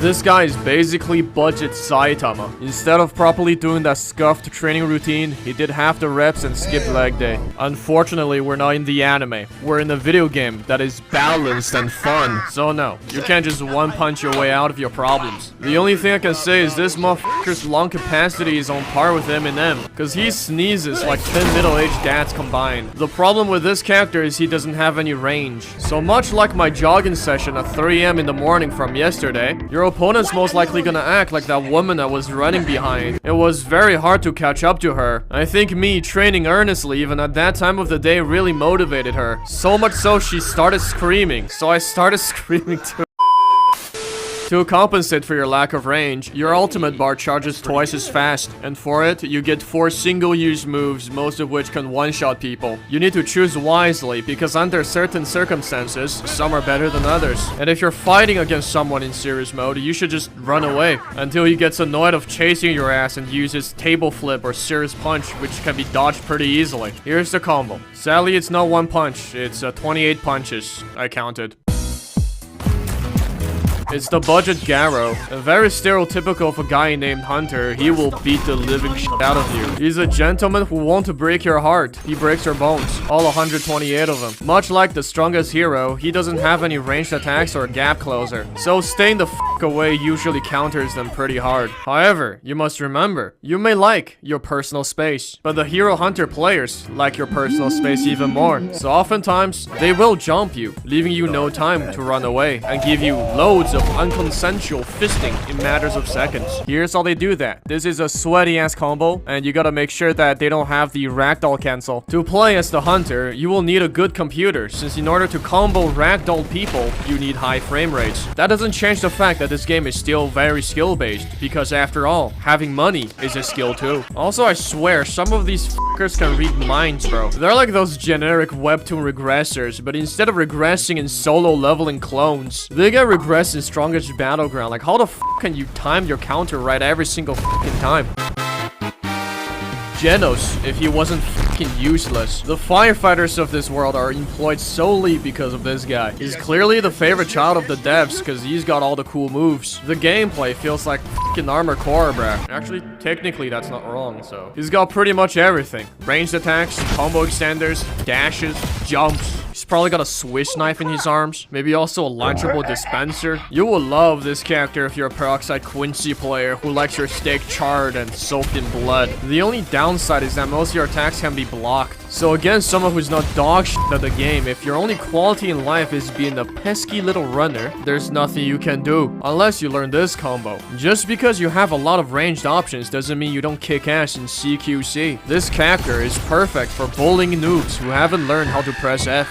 This guy is basically budget Saitama. Instead of properly doing that scuffed training routine, he did half the reps and skipped leg day. Unfortunately, we're not in the anime. We're in a video game that is balanced and fun. So no, you can't just one-punch your way out of your problems. The only thing I can say is this motherfucker's lung capacity is on par with Eminem, cause he sneezes like 10 middle-aged dads combined. The problem with this character is he doesn't have any range. So much like my jogging session at 3 AM in the morning from yesterday, your opponent's most likely gonna act like that woman I was running behind. It was very hard to catch up to her. I think me training earnestly even at that time of the day really motivated her. So much so she started screaming, so I started screaming too. To compensate for your lack of range, your ultimate bar charges twice as fast, and for it, you get 4 single-use moves, most of which can one-shot people. You need to choose wisely, because under certain circumstances, some are better than others. And if you're fighting against someone in serious mode, you should just run away, until he gets annoyed of chasing your ass and uses table flip or serious punch, which can be dodged pretty easily. Here's the combo. Sadly, it's not one punch, it's 28 punches. I counted. It's the budget Garo. Very stereotypical of a guy named Hunter. He will beat the living shit out of you. He's a gentleman who won't break your heart. He breaks your bones. All 128 of them. Much like the strongest hero, he doesn't have any ranged attacks or gap closer. So staying the f*** away usually counters them pretty hard. However, you must remember, you may like your personal space, but the Hero Hunter players like your personal space even more. So oftentimes, they will jump you, leaving you no time to run away, and give you loads of unconsensual fisting in matters of seconds. Here's how they do that. This is a sweaty ass combo, and you gotta make sure that they don't have the ragdoll cancel. To play as the Hunter, you will need a good computer, since in order to combo ragdoll people, you need high frame rates. That doesn't change the fact that this game is still very skill based, because after all, having money is a skill too. Also, I swear, some of these fuckers can read minds, bro. They're like those generic webtoon regressors, but instead of regressing in solo leveling clones, they get regressed in strongest battleground. Like, how the f can you time your counter right every single fucking time? Genos, if he wasn't fucking useless. The firefighters of this world are employed solely because of this guy. He's clearly the favorite child of the devs because he's got all the cool moves. The gameplay feels like fucking Armored Core, bruh. Actually, technically that's not wrong, so. He's got pretty much everything. Ranged attacks, combo extenders, dashes, jumps. He's probably got a Swiss knife in his arms. Maybe also a lunchable dispenser. You will love this character if you're a Peroxide Quincy player who likes your steak charred and soaked in blood. The only downside is that most of your attacks can be blocked. So against someone who's not dog shit at the game, if your only quality in life is being a pesky little runner, there's nothing you can do. Unless you learn this combo. Just because you have a lot of ranged options doesn't mean you don't kick ass in CQC. This character is perfect for bullying noobs who haven't learned how to press F.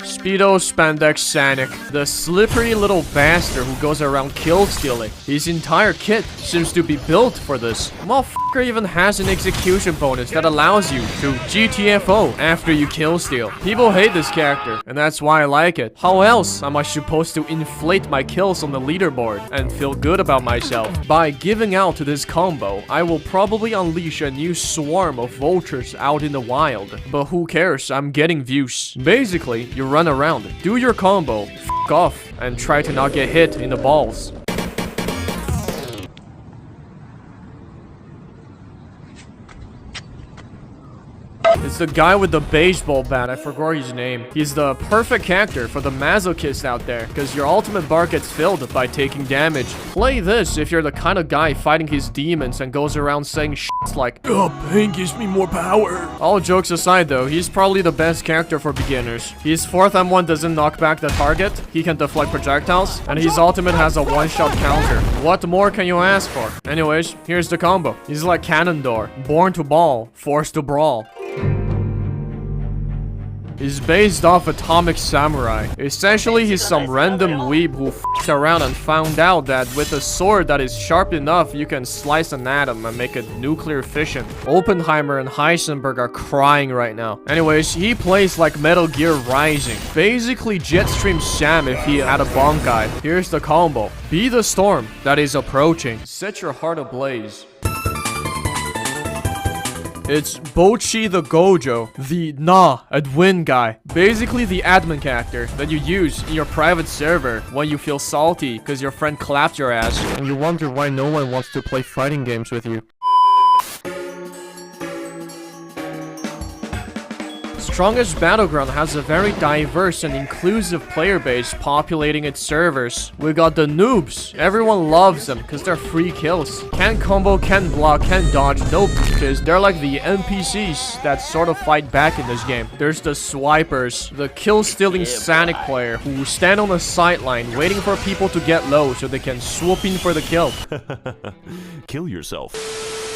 Speedo Spandex Sanic, the slippery little bastard who goes around kill stealing. His entire kit seems to be built for this. Motherfucker even has an execution bonus that allows you to GTFO after you kill steal. People hate this character, and that's why I like it. How else am I supposed to inflate my kills on the leaderboard and feel good about myself? By giving out to this combo, I will probably unleash a new swarm of vultures out in the wild. But who cares? I'm getting views. Basically, you run around, do your combo, f*** off, and try to not get hit in the balls. It's the guy with the baseball bat, I forgot his name. He's the perfect character for the masochist out there, because your ultimate bar gets filled by taking damage. Play this if you're the kind of guy fighting his demons and goes around saying shit like, "Oh, pain gives me more power." All jokes aside though, he's probably the best character for beginners. His 4th M1 doesn't knock back the target, he can deflect projectiles, and his ultimate has a one-shot counter. What more can you ask for? Anyways, here's the combo. He's like Cannondor, born to ball, forced to brawl. He's based off Atomic Samurai. Essentially, he's some random weeb who f***ed around and found out that with a sword that is sharp enough, you can slice an atom and make it nuclear fission. Oppenheimer and Heisenberg are crying right now. Anyways, he plays like Metal Gear Rising. Basically, Jetstream Sam if he had a Bankai. Here's the combo. Be the storm that is approaching. Set your heart ablaze. It's Bochi the Gojo, the nah and win guy. Basically the admin character that you use in your private server when you feel salty because your friend clapped your ass and you wonder why no one wants to play fighting games with you. Strongest Battleground has a very diverse and inclusive player base populating its servers. We got the noobs. Everyone loves them because they're free kills. Can't combo, can't block, can't dodge, no bitches. They're like the NPCs that sort of fight back in this game. There's the swipers, the kill-stealing Sanic player who stand on the sideline waiting for people to get low so they can swoop in for the kill. Kill yourself.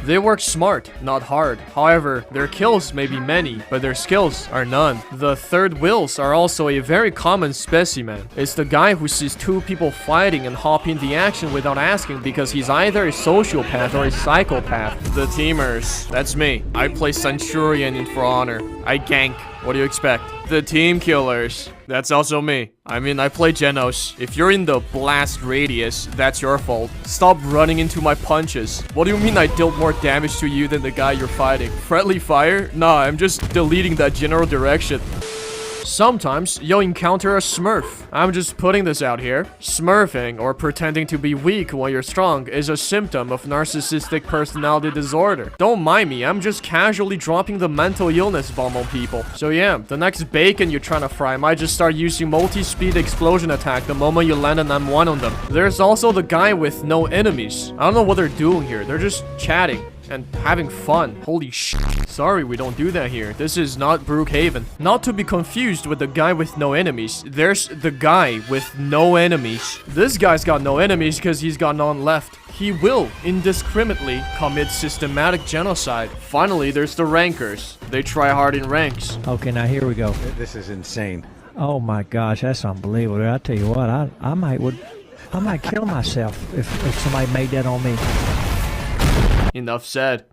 They work smart, not hard. However, their kills may be many, but their skills are none. The third wheels are also a very common specimen. It's the guy who sees two people fighting and hop in the action without asking because he's either a sociopath or a psychopath. The teamers. That's me. I play Centurion in For Honor. I gank. What do you expect? The team killers. That's also me. I mean, I play Genos. If you're in the blast radius, that's your fault. Stop running into my punches. What do you mean I dealt more damage to you than the guy you're fighting? Friendly fire? Nah, I'm just deleting that general direction. Sometimes you'll encounter a smurf. I'm just putting this out here. Smurfing, or pretending to be weak while you're strong, is a symptom of narcissistic personality disorder. Don't mind me, I'm just casually dropping the mental illness bomb on people. So yeah, the next bacon you're trying to fry might just start using multi-speed explosion attack the moment you land an M1 on them. There's also the guy with no enemies. I don't know what they're doing here, they're just chatting and having fun. Holy shit. Sorry, we don't do that here. This is not Brookhaven. Not to be confused with the guy with no enemies. There's the guy with no enemies. This guy's got no enemies because he's got none left. He will indiscriminately commit systematic genocide. Finally, there's the rankers. They try hard in ranks. Okay, now here we go. This is insane. Oh my gosh, that's unbelievable. I tell you what, I might kill myself if somebody made that on me. Enough said.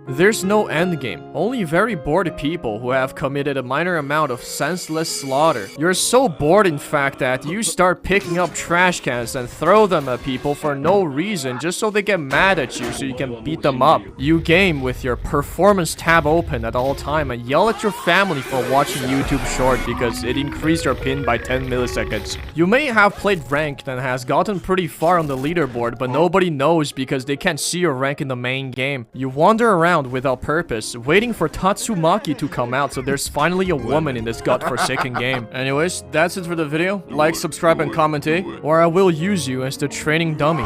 There's no endgame, only very bored people who have committed a minor amount of senseless slaughter. You're so bored in fact that you start picking up trash cans and throw them at people for no reason just so they get mad at you so you can beat them up. You game with your performance tab open at all time and yell at your family for watching YouTube short because it increased your pin by 10 milliseconds. You may have played ranked and has gotten pretty far on the leaderboard, but nobody knows because they can't see your rank in the main game. You wander around without purpose, waiting for Tatsumaki to come out so there's finally a woman in this godforsaken game. Anyways, that's it for the video. Like, subscribe, and comment, or I will use you as the training dummy.